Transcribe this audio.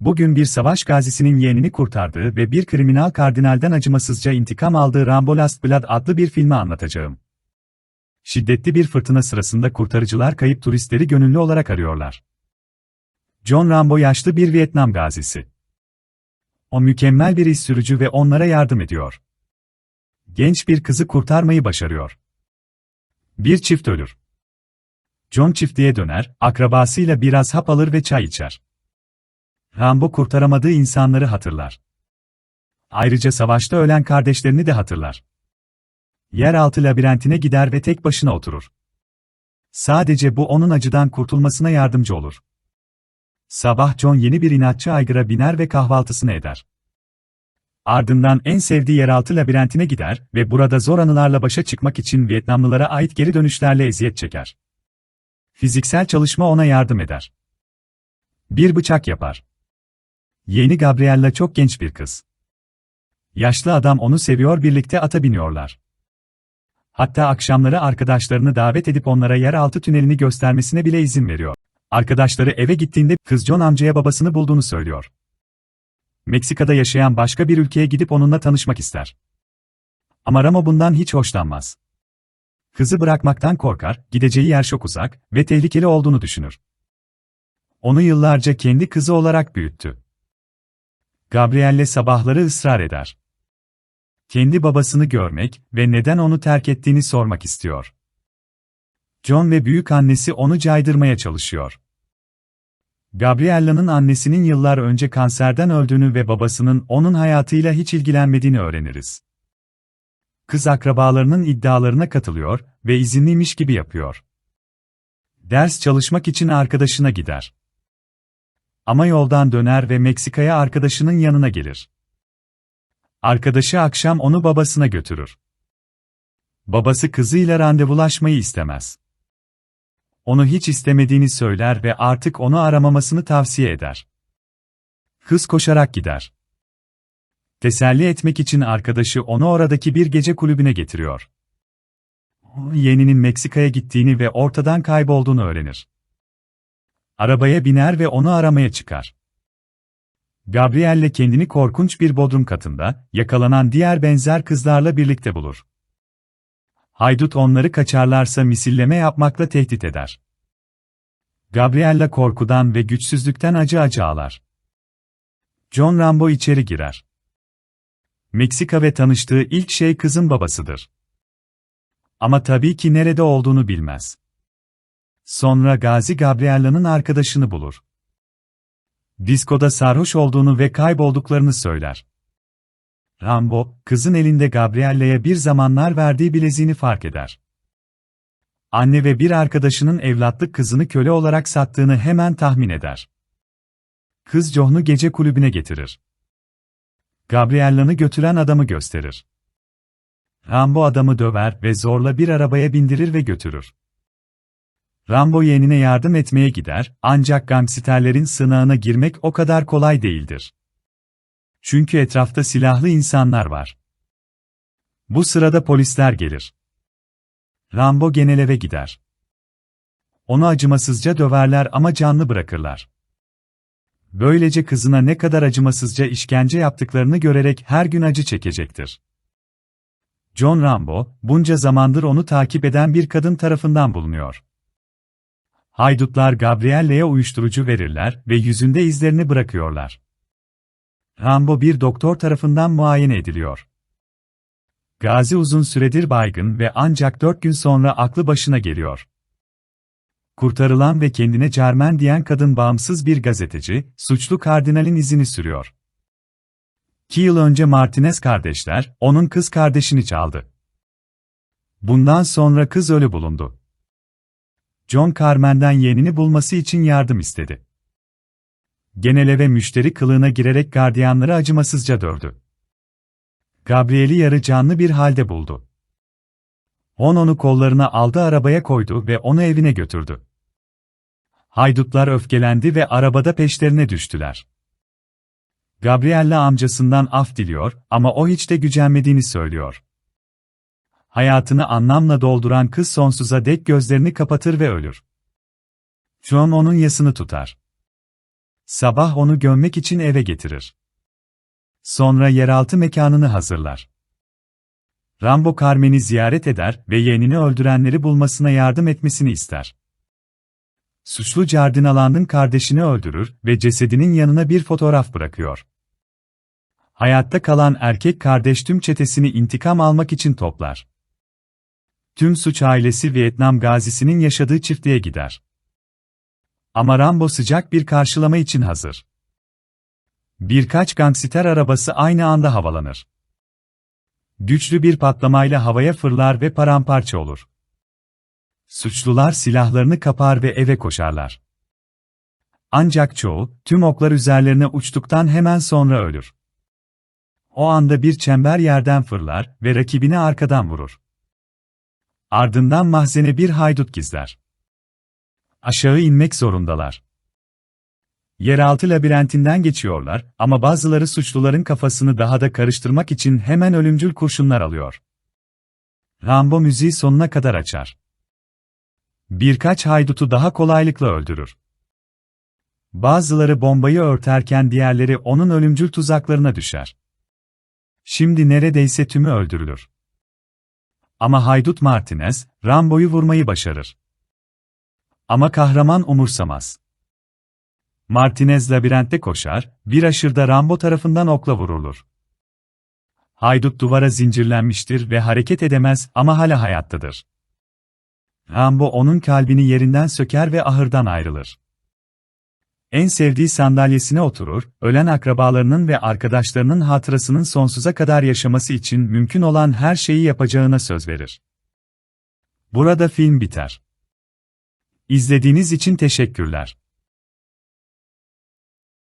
Bugün bir savaş gazisinin yeğenini kurtardığı ve bir kriminal kardinalden acımasızca intikam aldığı Rambo Last Blood adlı bir filmi anlatacağım. Şiddetli bir fırtına sırasında kurtarıcılar kayıp turistleri gönüllü olarak arıyorlar. John Rambo yaşlı bir Vietnam gazisi. O mükemmel bir iş sürücü ve onlara yardım ediyor. Genç bir kızı kurtarmayı başarıyor. Bir çift ölür. John çiftliğe döner, akrabasıyla biraz hap alır ve çay içer. Rambo kurtaramadığı insanları hatırlar. Ayrıca savaşta ölen kardeşlerini de hatırlar. Yeraltı labirentine gider ve tek başına oturur. Sadece bu onun acıdan kurtulmasına yardımcı olur. Sabah John yeni bir inatçı aygıra biner ve kahvaltısını eder. Ardından en sevdiği yeraltı labirentine gider ve burada zor anılarla başa çıkmak için Vietnamlılara ait geri dönüşlerle eziyet çeker. Fiziksel çalışma ona yardım eder. Bir bıçak yapar. Yeğeni Gabriella çok genç bir kız. Yaşlı adam onu seviyor, birlikte ata biniyorlar. Hatta akşamları arkadaşlarını davet edip onlara yeraltı tünelini göstermesine bile izin veriyor. Arkadaşları eve gittiğinde kız John amcaya babasını bulduğunu söylüyor. Meksika'da yaşayan başka bir ülkeye gidip onunla tanışmak ister. Ama Ramo bundan hiç hoşlanmaz. Kızı bırakmaktan korkar, gideceği yer çok uzak ve tehlikeli olduğunu düşünür. Onu yıllarca kendi kızı olarak büyüttü. Gabrielle sabahları ısrar eder. Kendi babasını görmek ve neden onu terk ettiğini sormak istiyor. John ve büyükannesi onu caydırmaya çalışıyor. Gabriella'nın annesinin yıllar önce kanserden öldüğünü ve babasının onun hayatıyla hiç ilgilenmediğini öğreniriz. Kız akrabalarının iddialarına katılıyor ve izinliymiş gibi yapıyor. Ders çalışmak için arkadaşına gider. Ama yoldan döner ve Meksika'ya arkadaşının yanına gelir. Arkadaşı akşam onu babasına götürür. Babası kızıyla randevulaşmayı istemez. Onu hiç istemediğini söyler ve artık onu aramamasını tavsiye eder. Kız koşarak gider. Teselli etmek için arkadaşı onu oradaki bir gece kulübüne getiriyor. Yeğeninin Meksika'ya gittiğini ve ortadan kaybolduğunu öğrenir. Arabaya biner ve onu aramaya çıkar. Gabrielle kendini korkunç bir bodrum katında, yakalanan diğer benzer kızlarla birlikte bulur. Haydut onları kaçarlarsa misilleme yapmakla tehdit eder. Gabriella korkudan ve güçsüzlükten acı ağlar. John Rambo içeri girer. Meksika ve tanıştığı ilk şey kızın babasıdır. Ama tabii ki nerede olduğunu bilmez. Sonra Gazi Gabriella'nın arkadaşını bulur. Diskoda sarhoş olduğunu ve kaybolduklarını söyler. Rambo, kızın elinde Gabriella'ya bir zamanlar verdiği bileziğini fark eder. Anne ve bir arkadaşının evlatlık kızını köle olarak sattığını hemen tahmin eder. Kız John'u gece kulübüne getirir. Gabriella'nı götüren adamı gösterir. Rambo adamı döver ve zorla bir arabaya bindirir ve götürür. Rambo yeğenine yardım etmeye gider, ancak gangsterlerin sığınağına girmek o kadar kolay değildir. Çünkü etrafta silahlı insanlar var. Bu sırada polisler gelir. Rambo genel eve gider. Onu acımasızca döverler ama canlı bırakırlar. Böylece kızına ne kadar acımasızca işkence yaptıklarını görerek her gün acı çekecektir. John Rambo, bunca zamandır onu takip eden bir kadın tarafından bulunuyor. Haydutlar Gabrielle'ye uyuşturucu verirler ve yüzünde izlerini bırakıyorlar. Rambo bir doktor tarafından muayene ediliyor. Gazi uzun süredir baygın ve ancak 4 gün sonra aklı başına geliyor. Kurtarılan ve kendine Carmen diyen kadın bağımsız bir gazeteci, suçlu kardinalin izini sürüyor. 2 yıl önce Martinez kardeşler, onun kız kardeşini çaldı. Bundan sonra kız ölü bulundu. John Carmen'den yeğenini bulması için yardım istedi. Genel eve müşteri kılığına girerek gardiyanları acımasızca dövdü. Gabriel'i yarı canlı bir halde buldu. Onu kollarına aldı, arabaya koydu ve onu evine götürdü. Haydutlar öfkelendi ve arabada peşlerine düştüler. Gabriella amcasından af diliyor ama o hiç de gücenmediğini söylüyor. Hayatını anlamla dolduran kız sonsuza dek gözlerini kapatır ve ölür. John onun yasını tutar. Sabah onu gömmek için eve getirir. Sonra yeraltı mekanını hazırlar. Rambo Carmen'i ziyaret eder ve yeğenini öldürenleri bulmasına yardım etmesini ister. Suçlu Cardinaland'ın kardeşini öldürür ve cesedinin yanına bir fotoğraf bırakıyor. Hayatta kalan erkek kardeş tüm çetesini intikam almak için toplar. Tüm suç ailesi Vietnam gazisinin yaşadığı çiftliğe gider. Ama Rambo sıcak bir karşılama için hazır. Birkaç gangster arabası aynı anda havalanır. Güçlü bir patlamayla havaya fırlar ve paramparça olur. Suçlular silahlarını kapar ve eve koşarlar. Ancak çoğu, tüm oklar üzerlerine uçtuktan hemen sonra ölür. O anda bir çember yerden fırlar ve rakibini arkadan vurur. Ardından mahzene bir haydut gizler. Aşağı inmek zorundalar. Yeraltı labirentinden geçiyorlar ama bazıları suçluların kafasını daha da karıştırmak için hemen ölümcül kurşunlar alıyor. Rambo müziği sonuna kadar açar. Birkaç haydutu daha kolaylıkla öldürür. Bazıları bombayı örterken diğerleri onun ölümcül tuzaklarına düşer. Şimdi neredeyse tümü öldürülür. Ama haydut Martinez, Rambo'yu vurmayı başarır. Ama kahraman umursamaz. Martinez labirentte koşar, bir aşırda Rambo tarafından okla vurulur. Haydut duvara zincirlenmiştir ve hareket edemez ama hala hayattadır. Rambo onun kalbini yerinden söker ve ahırdan ayrılır. En sevdiği sandalyesine oturur, ölen akrabalarının ve arkadaşlarının hatırasının sonsuza kadar yaşaması için mümkün olan her şeyi yapacağına söz verir. Burada film biter. İzlediğiniz için teşekkürler.